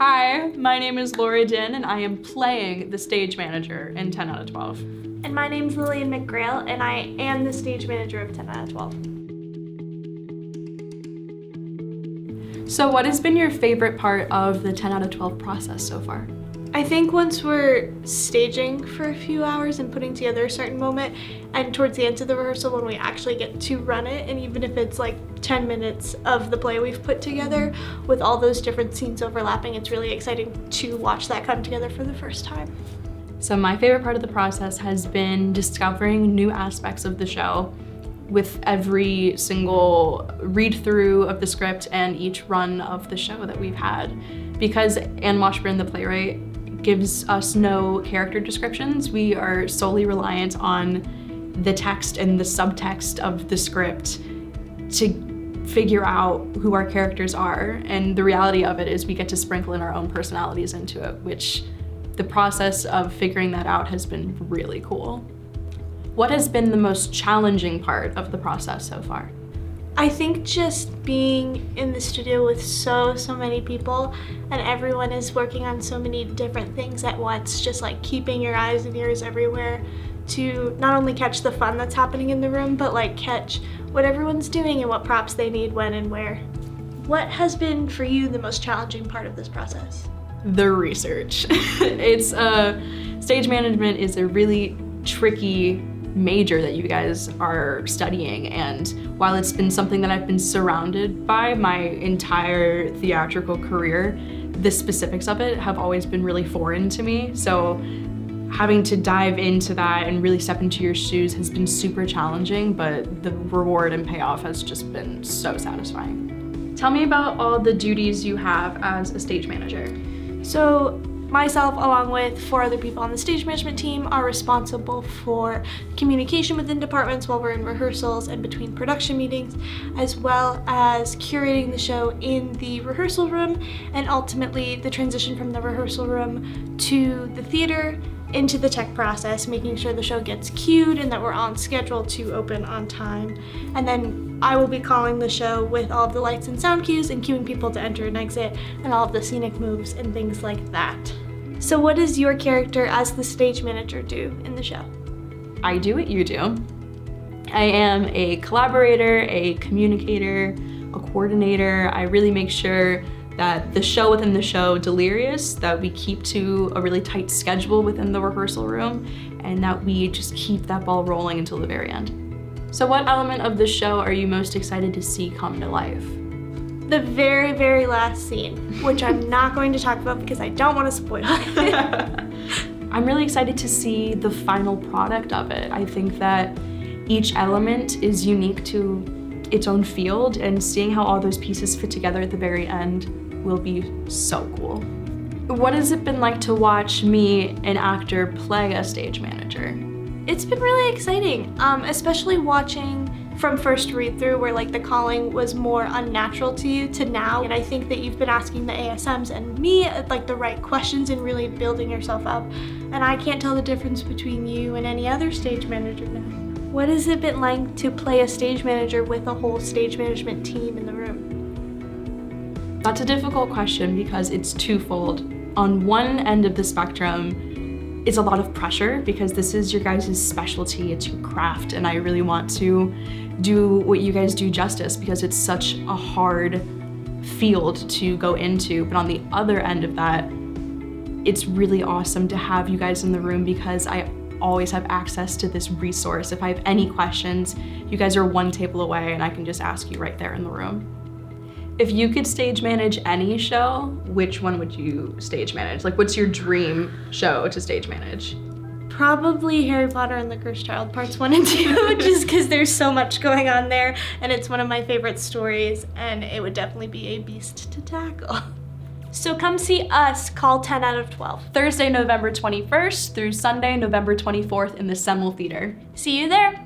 Hi, my name is Dinn, and I am playing the stage manager in 10 out of 12. And my name's Lilian McGrail, and I am the stage manager of 10 out of 12. So what has been your favorite part of the 10 out of 12 process so far? I think once we're staging for a few hours and putting together a certain moment, and towards the end of the rehearsal when we actually get to run it, and even if it's like 10 minutes of the play we've put together with all those different scenes overlapping, it's really exciting to watch that come together for the first time. So my favorite part of the process has been discovering new aspects of the show with every single read through of the script and each run of the show that we've had. Because Anne Washburn, the playwright, gives us no character descriptions, we are solely reliant on the text and the subtext of the script to figure out who our characters are. And the reality of it is we get to sprinkle in our own personalities into it, which the process of figuring that out has been really cool. What has been the most challenging part of the process so far? I think just being in the studio with so many people and everyone is working on so many different things at once, just like keeping your eyes and ears everywhere to not only catch the fun that's happening in the room, but like catch what everyone's doing and what props they need when and where. What has been for you the most challenging part of this process? The research. Stage management is a really tricky major that you guys are studying, and while it's been something that I've been surrounded by my entire theatrical career, the specifics of it have always been really foreign to me. So having to dive into that and really step into your shoes has been super challenging, but the reward and payoff has just been so satisfying. Tell me about all the duties you have as a stage manager. So myself, along with 4 other people on the stage management team, are responsible for communication within departments while we're in rehearsals and between production meetings, as well as curating the show in the rehearsal room, and ultimately the transition from the rehearsal room to the theater into the tech process, making sure the show gets cued and that we're on schedule to open on time. And then I will be calling the show with all of the lights and sound cues and cueing people to enter and exit and all of the scenic moves and things like that. So what does your character as the stage manager do in the show? I do what you do. I am a collaborator, a communicator, a coordinator. I really make sure that the show within the show, Delirious, that we keep to a really tight schedule within the rehearsal room, and that we just keep that ball rolling until the very end. So what element of the show are you most excited to see come to life? The very last scene, which I'm not going to talk about because I don't want to spoil it. I'm really excited to see the final product of it. I think that each element is unique to its own field, and seeing how all those pieces fit together at the very end will be so cool. What has it been like to watch me, an actor, play a stage manager? It's been really exciting, especially watching from first read through where like the calling was more unnatural to you to now. And I think that you've been asking the ASMs and me like the right questions and really building yourself up. And I can't tell the difference between you and any other stage manager now. What has it been like to play a stage manager with a whole stage management team in the room? That's a difficult question because it's twofold. On one end of the spectrum, it's a lot of pressure because this is your guys' specialty, it's your craft, and I really want to do what you guys do justice because it's such a hard field to go into. But on the other end of that, it's really awesome to have you guys in the room because I always have access to this resource. If I have any questions, you guys are one table away and I can just ask you right there in the room. If you could stage manage any show, which one would you stage manage? Like, what's your dream show to stage manage? Probably Harry Potter and the Cursed Child parts 1 and 2, just because there's so much going on there and it's one of my favorite stories and it would definitely be a beast to tackle. So come see us call 10 out of 12. Thursday, November 21st through Sunday, November 24th in the Semel Theater. See you there.